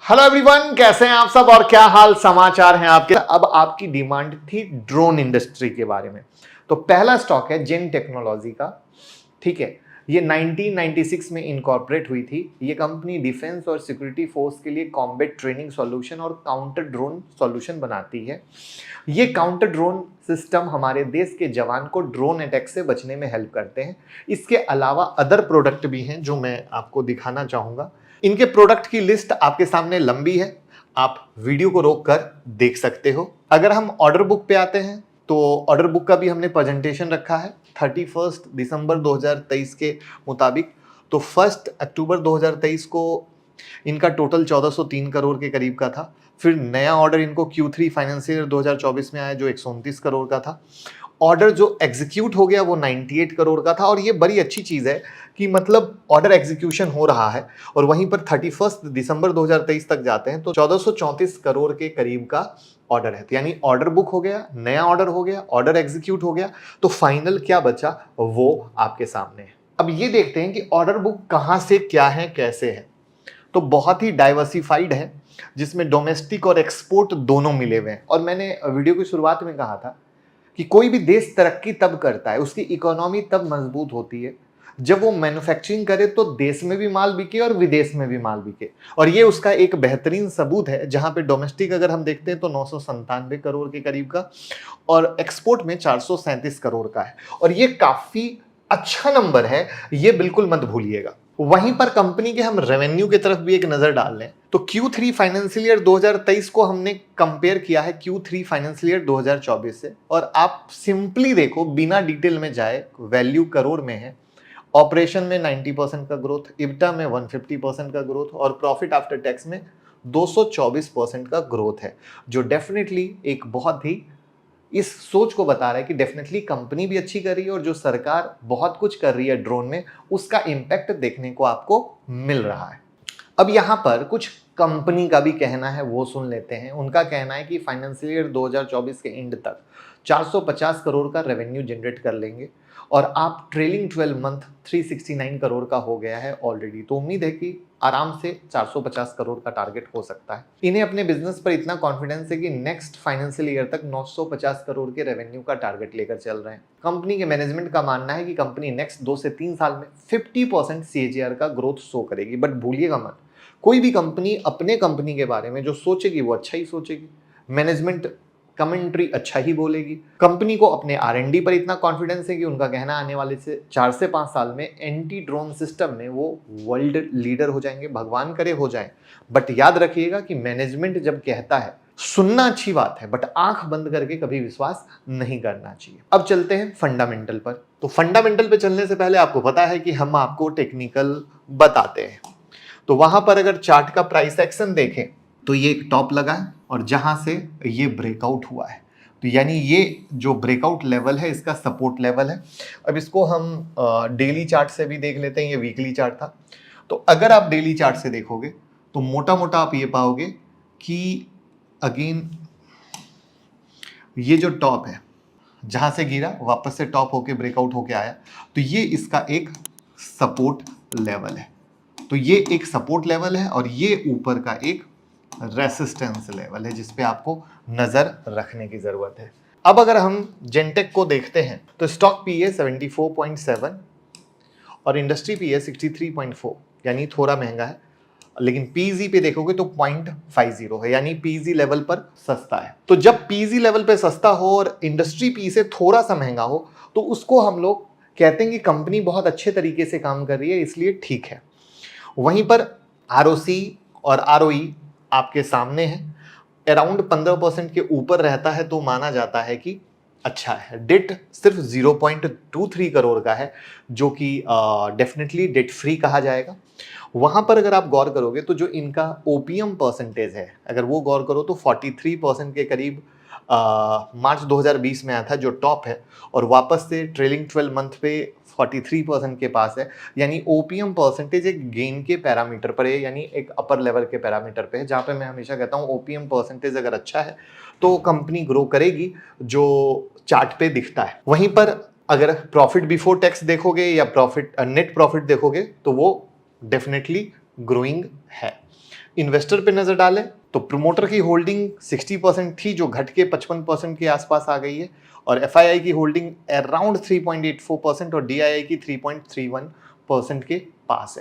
Hello everyone, कैसे हैं आप सब और क्या हाल समाचार हैं आपके। अब आपकी डिमांड थी ड्रोन इंडस्ट्री के बारे में, तो पहला स्टॉक है जेन टेक्नोलॉजी का। ठीक है, ये 1996 में इनकॉर्पोरेट हुई थी। ये कंपनी डिफेंस और सिक्योरिटी फोर्स के लिए कॉम्बैट ट्रेनिंग सॉल्यूशन और काउंटर ड्रोन सॉल्यूशन बनाती है। ये काउंटर ड्रोन सिस्टम हमारे देश के जवान को ड्रोन अटैक से बचने में हेल्प करते हैं। इसके अलावा अदर प्रोडक्ट भी हैं जो मैं आपको दिखाना चाहूंगा। इनके प्रोडक्ट की लिस्ट आपके सामने लंबी है, आप वीडियो को रोक कर देख सकते हो। अगर हम ऑर्डर बुक पे आते हैं तो ऑर्डर बुक का भी हमने प्रेजेंटेशन रखा है 31 दिसंबर 2023 के मुताबिक। तो 1 अक्टूबर 2023 को इनका टोटल 1403 करोड़ के करीब का था। फिर नया ऑर्डर इनको Q3 फाइनेंशियल ईयर 2024 में आया जो 129 करोड़ का था। ऑर्डर जो एग्जीक्यूट हो गया वो 98 करोड़ का था। और ये बड़ी अच्छी चीज़ है कि मतलब ऑर्डर एग्जीक्यूशन हो रहा है और वहीं पर 31 दिसंबर 2023 तक जाते हैं तो 1434 करोड़ के करीब का ऑर्डर है। तो यानी ऑर्डर बुक हो गया, नया ऑर्डर हो गया, ऑर्डर एग्जीक्यूट हो गया, तो फाइनल क्या बचा वो आपके सामने है। अब ये देखते हैं कि ऑर्डर बुक कहाँ से क्या है, कैसे है। तो बहुत ही डाइवर्सिफाइड है जिसमें डोमेस्टिक और एक्सपोर्ट दोनों मिले हुए हैं। और मैंने वीडियो की शुरुआत में कहा था कि कोई भी देश तरक्की तब करता है, उसकी इकोनॉमी तब मजबूत होती है जब वो मैन्युफैक्चरिंग करे तो देश में भी माल बिके और विदेश में भी माल बिके। और ये उसका एक बेहतरीन सबूत है, जहां पे डोमेस्टिक अगर हम देखते हैं तो 997 करोड़ के करीब का और एक्सपोर्ट में 437 करोड़ का है। और ये काफी अच्छा नंबर है, ये बिल्कुल मत भूलिएगा। वहीं पर कंपनी के हम रेवेन्यू की तरफ भी एक नजर डाल लें तो Q3 फाइनेंशियल ईयर 2023 को हमने कंपेयर किया है Q3 फाइनेंशियल ईयर 2024 से। और आप सिंपली देखो, बिना डिटेल में जाए, वैल्यू करोड़ में है, ऑपरेशन में 90% का ग्रोथ, इब्टा में 150% का ग्रोथ और प्रॉफिट आफ्टर टैक्स में 224% का ग्रोथ है, जो डेफिनेटली एक बहुत ही इस सोच को बता रहा है कि डेफिनेटली कंपनी भी अच्छी कर रही है और जो सरकार बहुत कुछ कर रही है ड्रोन में, उसका इंपैक्ट देखने को आपको मिल रहा है। अब यहाँ पर कुछ कंपनी का भी कहना है, वो सुन लेते हैं। उनका कहना है कि फाइनेंशियल ईयर 2024 के एंड तक 450 करोड़ का रेवेन्यू जनरेट कर लेंगे और आप ट्रेलिंग 12 मंथ 369 करोड़ का हो गया है ऑलरेडी। तो उम्मीद है कि आराम से 450 करोड़ का टारगेट हो सकता है। इन्हें अपने बिजनेस पर इतना कॉन्फिडेंस है कि नेक्स्ट फाइनेंशियल ईयर तक 950 करोड़ के रेवेन्यू का टारगेट लेकर चल रहे हैं। कंपनी के मैनेजमेंट का मानना है कि कंपनी नेक्स्ट 2 से 3 साल में 50% CAGR का ग्रोथ शो करेगी। बट भूलिएगा मत, कोई भी कंपनी अपने कंपनी के बारे में जो सोचेगी वो अच्छा ही सोचेगी, मैनेजमेंट कमेंट्री अच्छा ही बोलेगी। कंपनी को अपने R&D पर इतना कॉन्फिडेंस है कि उनका कहना आने वाले से 4 से 5 साल में एंटी ड्रोन सिस्टम में वो वर्ल्ड लीडर हो जाएंगे, भगवान करे हो जाए। बट याद रखिएगा कि मैनेजमेंट जब कहता है, सुनना अच्छी बात है बट आंख बंद करके कभी विश्वास नहीं करना चाहिए। अब चलते हैं फंडामेंटल पर। तो फंडामेंटल पे चलने से पहले आपको पता है कि हम आपको टेक्निकल बताते हैं। तो वहां पर अगर चार्ट का प्राइस एक्शन देखें तो ये एक टॉप लगा है और जहां से ये ब्रेकआउट हुआ है, तो यानी ये जो ब्रेकआउट लेवल है इसका सपोर्ट लेवल है। अब इसको हम डेली चार्ट से भी देख लेते हैं, ये वीकली चार्ट था। तो अगर आप डेली चार्ट से देखोगे तो मोटा मोटा आप ये पाओगे कि अगेन ये जो टॉप है जहां से गिरा वापस से टॉप होके ब्रेकआउट होके आया, तो ये इसका एक सपोर्ट लेवल है। तो ये एक सपोर्ट लेवल है और ये ऊपर का एक रेसिस्टेंस लेवल है जिस पे आपको नजर रखने की जरूरत है। अब अगर हम जेनटेक को देखते हैं तो स्टॉक पीए 74.7 और इंडस्ट्री पीए 63.4, यानी थोड़ा महंगा है। लेकिन पीजी पे देखोगे तो 0.50 है, यानी पीजी लेवल पर सस्ता है। तो जब पीजी लेवल पे सस्ता हो और इंडस्ट्री पी से थोड़ा सा महंगा हो तो उसको हम लोग कहते हैं कि कंपनी बहुत अच्छे तरीके से काम कर रही है, इसलिए ठीक है। वहीं पर ROC और ROE आपके सामने है, अराउंड 15% के ऊपर रहता है तो माना जाता है कि अच्छा है। डेट सिर्फ 0.23 करोड़ का है जो कि डेफिनेटली डेट फ्री कहा जाएगा। वहां पर अगर आप गौर करोगे तो जो इनका ओपीएम परसेंटेज है, अगर वो गौर करो तो 43% के करीब मार्च 2020 में आया था जो टॉप है, और वापस से ट्रेलिंग 12 मंथ पे 43% के पास है। यानी ओपीएम परसेंटेज एक गेन के पैरामीटर पर है, यानी एक अपर लेवल के पैरामीटर पे है, जहाँ पे मैं हमेशा कहता हूँ ओपीएम परसेंटेज अगर अच्छा है तो कंपनी ग्रो करेगी, जो चार्ट पे दिखता है। वहीं पर अगर प्रॉफिट बिफोर टैक्स देखोगे या प्रॉफिट नेट प्रॉफिट देखोगे तो वो डेफिनेटली ग्रोइंग है। इन्वेस्टर पे नजर डालें तो प्रमोटर की होल्डिंग 60% थी जो घट के 55% के आसपास आ गई है, और एफआईआई की होल्डिंग अराउंड 3.84% और डीआईआई की 3.31% के पास है।